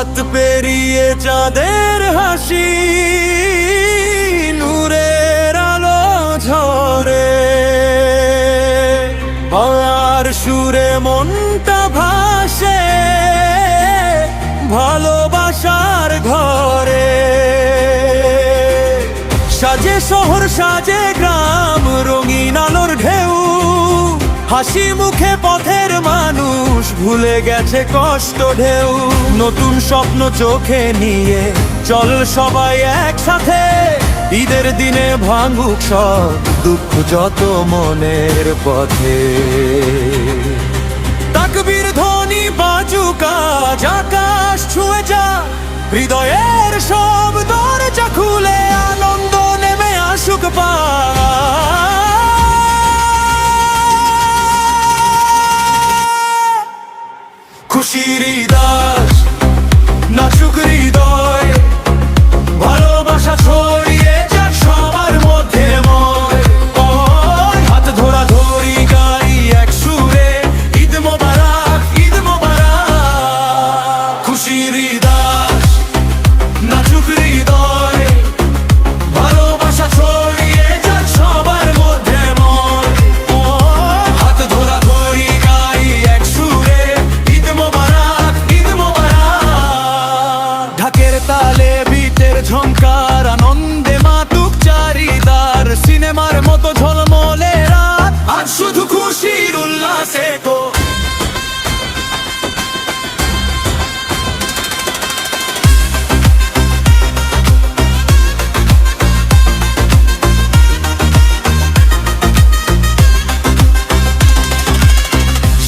রাত পেরিয়ে চাঁদের হাসি, নূরের আলো ঝরে, আর সুরে মনটা ভাসে ভালোবাসার ঘরে। সাজে শহর সাজে গ্রাম, রঙিন আলোর ঢেউ, হাসি মুখে পথের মানুষ ভুলে গেছে কষ্ট ঢেউ। নতুন স্বপ্ন চোখে নিয়ে চল সবাই একসাথে, ঈদের দিনে ভাঙুক সব দুঃখ যত মনের পথে। তাকবীর ধ্বনি বাজুক আজ, আকাশ ছুঁয়ে যা, হৃদয়ের সব দরজা খুলে আনন্দ নেমে আসুক পা। খুশির দাস নাচুক হৃদয়, ভালোবাসা ছড়িয়ে যাক সবার মধ্যে ময়। হাত ধরা ধরি গাই এক সুরে, ঈদ মোবারক ঈদ মোবারক। খুশির দাস নাচুক হৃদয়, ভালোবাসা ছড়িয়ে যাক সবার মধ্যে ময়। হাত ধরা ধরি গাই এক সুরে, ঈদ মোবারক ঈদ মোবারক। ঢাকের তালে বিটের ঝংকার, আনন্দে মাতুক চারিদার, সিনেমার মতো ঝলমলে রাত আজ শুধু খুশির উল্লাসে তো।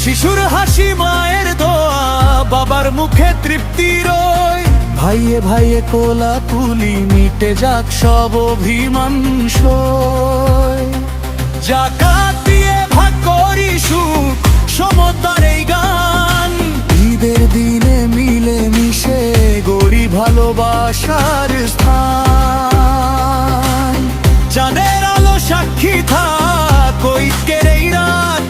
শিশুর হাসি মায়ের দোয়া, বাবার মুখে তৃপ্তি রয়, ভাইয়ে ভাইয়ে কোলা তুলি, মিটে যাক সব অভিমান সয়। জাকাত দিয়ে ভাগ করি সুখ সমতার এই গান, ঈদের দিনে মিলে মিশে গড়ি ভালোবাসার স্থান। চাঁদের আলো সাক্ষী থাক ঐক্যের এই রাত,